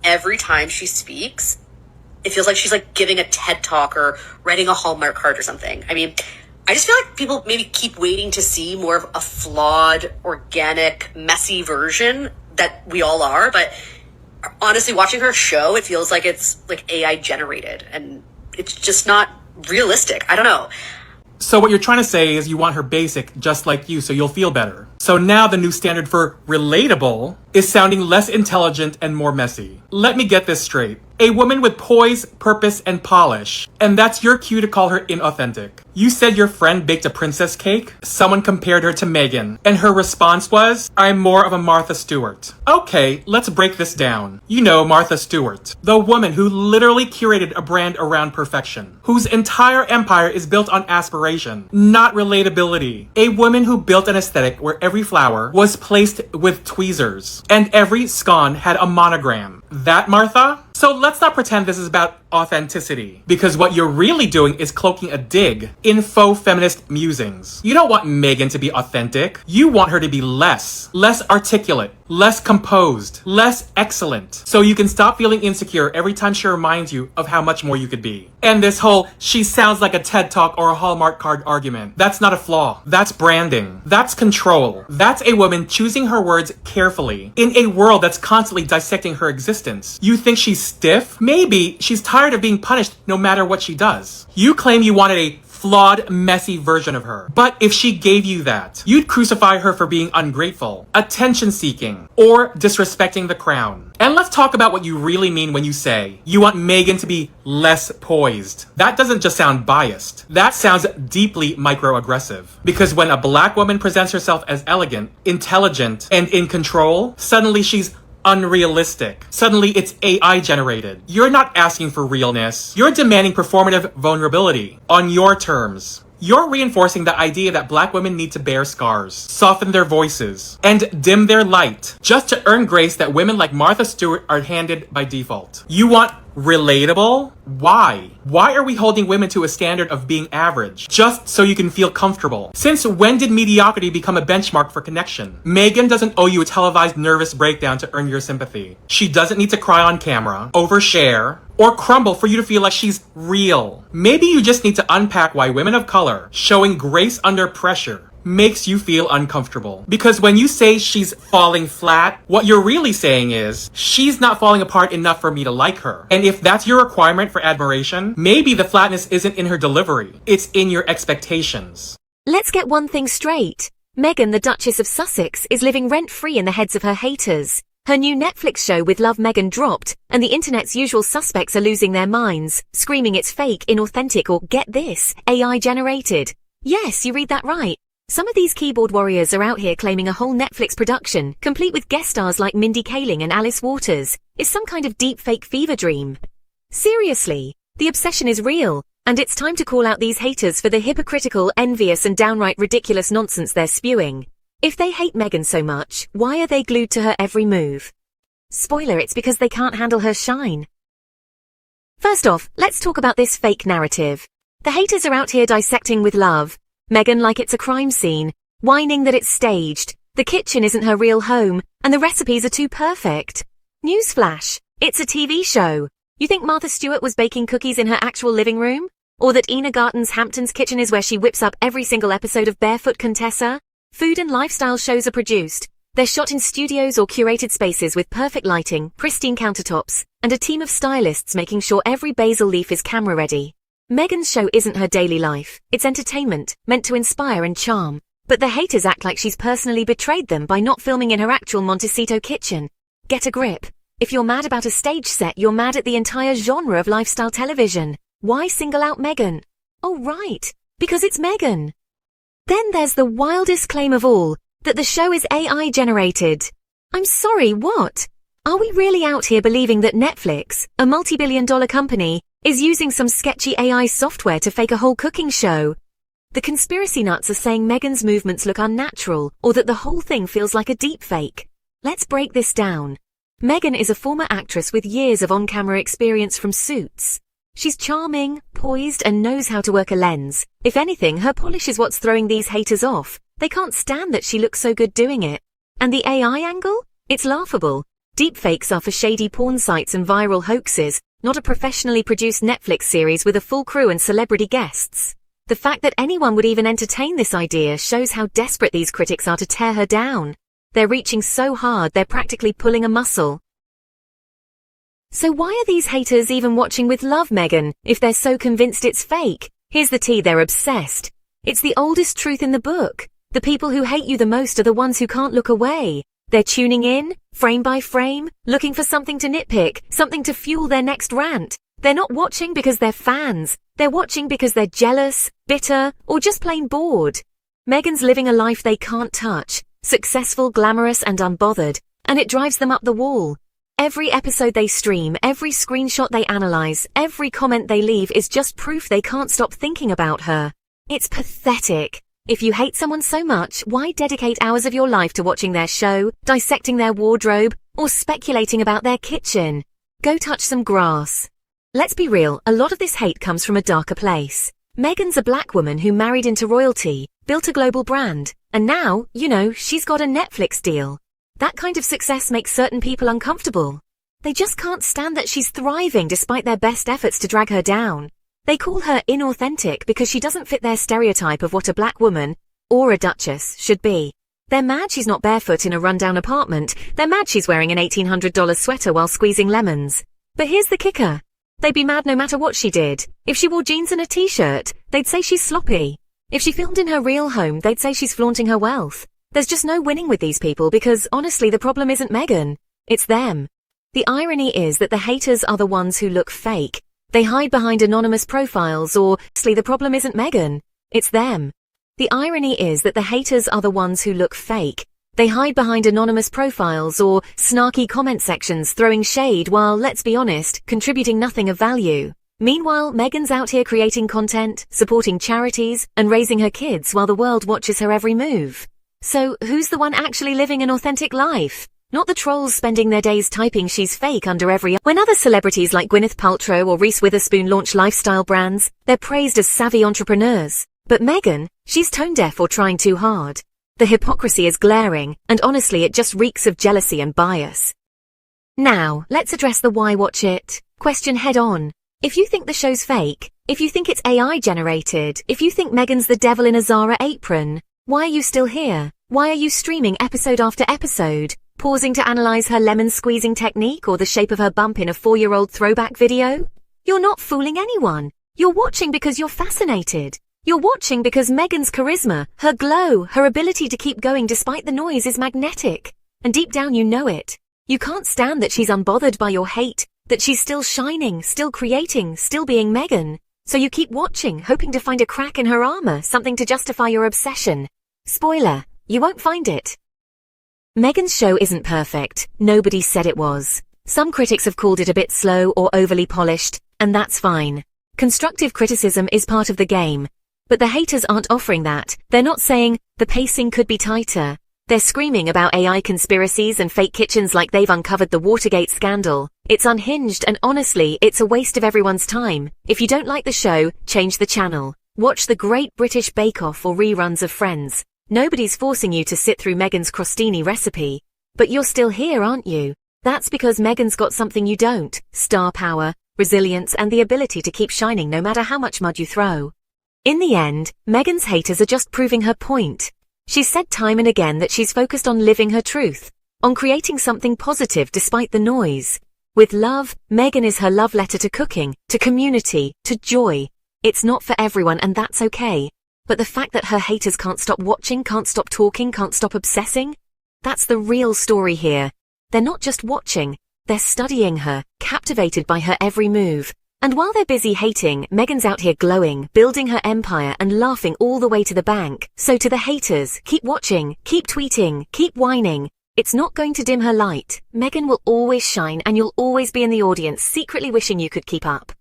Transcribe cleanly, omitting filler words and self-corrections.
every time she speaks, it feels like she's like giving a TED talk or writing a Hallmark card or something. I mean, I just feel like people maybe keep waiting to see more of a flawed, organic, messy version that we all are. But honestly, watching her show, it feels like it's like AI generated and it's just not realistic. I don't know. So what you're trying to say is you want her basic, just like you, so you'll feel better. So now the new standard for relatable is sounding less intelligent and more messy. Let me get this straight. A woman with poise, purpose, and polish. And that's your cue to call her inauthentic. You said your friend baked a princess cake. Someone compared her to Megan. And her response was, I'm more of a Martha Stewart. Okay, let's break this down. You know Martha Stewart. The woman who literally curated a brand around perfection. Whose entire empire is built on aspiration, not relatability. A woman who built an aesthetic where every flower was placed with tweezers. And every scone had a monogram. That Martha? So let's not pretend this is about authenticity, because what you're really doing is cloaking a dig in faux feminist musings. You don't want Megan to be authentic. You want her to be less articulate, less composed, less excellent, so you can stop feeling insecure every time she reminds you of how much more you could be. And this whole she sounds like a TED Talk or a Hallmark card argument, that's not a flaw. That's branding. That's control. That's a woman choosing her words carefully in a world that's constantly dissecting her existence. You think she's stiff? Maybe she's tired of being punished no matter what she does. You claim you wanted a flawed, messy version of her. But if she gave you that, you'd crucify her for being ungrateful, attention-seeking, or disrespecting the crown. And let's talk about what you really mean when you say you want Megan to be less poised. That doesn't just sound biased. That sounds deeply microaggressive. Because when a black woman presents herself as elegant, intelligent, and in control, suddenly she's unrealistic. Suddenly it's AI generated. You're not asking for realness. You're demanding performative vulnerability on your terms. You're reinforcing the idea that black women need to bear scars, soften their voices, and dim their light just to earn grace that women like Martha Stewart are handed by default. You want relatable? Why? Why are we holding women to a standard of being average just so you can feel comfortable? Since when did mediocrity become a benchmark for connection? Megan doesn't owe you a televised nervous breakdown to earn your sympathy. She doesn't need to cry on camera, overshare, or crumble for you to feel like she's real. Maybe you just need to unpack why women of color showing grace under pressure makes you feel uncomfortable. Because when you say she's falling flat, what you're really saying is, she's not falling apart enough for me to like her. And if that's your requirement for admiration, maybe the flatness isn't in her delivery, it's in your expectations. Let's get one thing straight. Meghan, the Duchess of Sussex, is living rent-free in the heads of her haters. Her new Netflix show with Love Meghan dropped, and the internet's usual suspects are losing their minds, screaming it's fake, inauthentic, or get this, AI generated. Yes, you read that right. Some of these keyboard warriors are out here claiming a whole Netflix production, complete with guest stars like Mindy Kaling and Alice Waters, is some kind of deepfake fever dream. Seriously, the obsession is real, and it's time to call out these haters for the hypocritical, envious, and downright ridiculous nonsense they're spewing. If they hate Meghan so much, why are they glued to her every move? Spoiler, it's because they can't handle her shine. First off, let's talk about this fake narrative. The haters are out here dissecting with love Meghan like it's a crime scene, whining that it's staged, the kitchen isn't her real home, and the recipes are too perfect. Newsflash, it's a TV show. You think Martha Stewart was baking cookies in her actual living room? Or that Ina Garten's Hamptons kitchen is where she whips up every single episode of Barefoot Contessa? Food and lifestyle shows are produced. They're shot in studios or curated spaces with perfect lighting, pristine countertops, and a team of stylists making sure every basil leaf is camera ready. Meghan's show isn't her daily life. It's entertainment, meant to inspire and charm. But the haters act like she's personally betrayed them by not filming in her actual Montecito kitchen. Get a grip. If you're mad about a stage set, you're mad at the entire genre of lifestyle television. Why single out Meghan? Oh right, because it's Meghan. Then there's the wildest claim of all, that the show is AI generated. I'm sorry, what? Are we really out here believing that Netflix, a multi-billion-dollar company, is using some sketchy AI software to fake a whole cooking show? The conspiracy nuts are saying Meghan's movements look unnatural, or that the whole thing feels like a deepfake. Let's break this down. Meghan is a former actress with years of on-camera experience from Suits. She's charming, poised, and knows how to work a lens. If anything, her polish is what's throwing these haters off. They can't stand that she looks so good doing it. And the AI angle? It's laughable. Deepfakes are for shady porn sites and viral hoaxes, not a professionally produced Netflix series with a full crew and celebrity guests. The fact that anyone would even entertain this idea shows how desperate these critics are to tear her down. They're reaching so hard they're practically pulling a muscle. So why are these haters even watching with love Meghan, if they're so convinced it's fake? Here's the tea, they're obsessed. It's the oldest truth in the book. The people who hate you the most are the ones who can't look away. They're tuning in, frame by frame, looking for something to nitpick, something to fuel their next rant. They're not watching because they're fans. They're watching because they're jealous, bitter, or just plain bored. Meghan's living a life they can't touch, successful, glamorous, and unbothered, and it drives them up the wall. Every episode they stream, every screenshot they analyze, every comment they leave is just proof they can't stop thinking about her. It's pathetic. If you hate someone so much, why dedicate hours of your life to watching their show, dissecting their wardrobe, or speculating about their kitchen? Go touch some grass. Let's be real, a lot of this hate comes from a darker place. Meghan's a black woman who married into royalty, built a global brand, and now, she's got a Netflix deal. That kind of success makes certain people uncomfortable. They just can't stand that she's thriving despite their best efforts to drag her down. They call her inauthentic because she doesn't fit their stereotype of what a black woman, or a duchess, should be. They're mad she's not barefoot in a rundown apartment. They're mad she's wearing an $1,800 sweater while squeezing lemons. But here's the kicker. They'd be mad no matter what she did. If she wore jeans and a t-shirt, they'd say she's sloppy. If she filmed in her real home, they'd say she's flaunting her wealth. There's just no winning with these people because, honestly, the problem isn't Meghan. It's them. The irony is that the haters are the ones who look fake. They hide behind anonymous profiles or, honestly, the problem isn't Meghan. It's them. The irony is that the haters are the ones who look fake. They hide behind anonymous profiles or snarky comment sections throwing shade while, let's be honest, contributing nothing of value. Meanwhile, Meghan's out here creating content, supporting charities, and raising her kids while the world watches her every move. So, who's the one actually living an authentic life? Not the trolls spending their days typing she's fake under every... When other celebrities like Gwyneth Paltrow or Reese Witherspoon launch lifestyle brands, they're praised as savvy entrepreneurs. But Meghan, she's tone-deaf or trying too hard. The hypocrisy is glaring, and honestly it just reeks of jealousy and bias. Now, let's address the why watch it question head on. If you think the show's fake, if you think it's AI generated, if you think Meghan's the devil in a Zara apron, why are you still here? Why are you streaming episode after episode, pausing to analyze her lemon squeezing technique or the shape of her bump in a 4-year-old throwback video? You're not fooling anyone. You're watching because you're fascinated. You're watching because Meghan's charisma, her glow, her ability to keep going despite the noise is magnetic. And deep down you know it. You can't stand that she's unbothered by your hate, that she's still shining, still creating, still being Meghan. So you keep watching, hoping to find a crack in her armor, something to justify your obsession. Spoiler, you won't find it. Meghan's show isn't perfect. Nobody said it was. Some critics have called it a bit slow or overly polished, and that's fine. Constructive criticism is part of the game. But the haters aren't offering that. They're not saying, the pacing could be tighter. They're screaming about AI conspiracies and fake kitchens like they've uncovered the Watergate scandal. It's unhinged and honestly, it's a waste of everyone's time. If you don't like the show, change the channel. Watch the Great British Bake Off or reruns of Friends. Nobody's forcing you to sit through Meghan's crostini recipe. But you're still here, aren't you? That's because Meghan's got something you don't. Star power, resilience, and the ability to keep shining no matter how much mud you throw. In the end, Meghan's haters are just proving her point. She's said time and again that she's focused on living her truth, on creating something positive despite the noise. With love, Meghan is her love letter to cooking, to community, to joy. It's not for everyone and that's okay. But the fact that her haters can't stop watching, can't stop talking, can't stop obsessing, that's the real story here. They're not just watching, they're studying her, captivated by her every move. And while they're busy hating, Meghan's out here glowing, building her empire and laughing all the way to the bank. So to the haters, keep watching, keep tweeting, keep whining. It's not going to dim her light. Meghan will always shine and you'll always be in the audience secretly wishing you could keep up.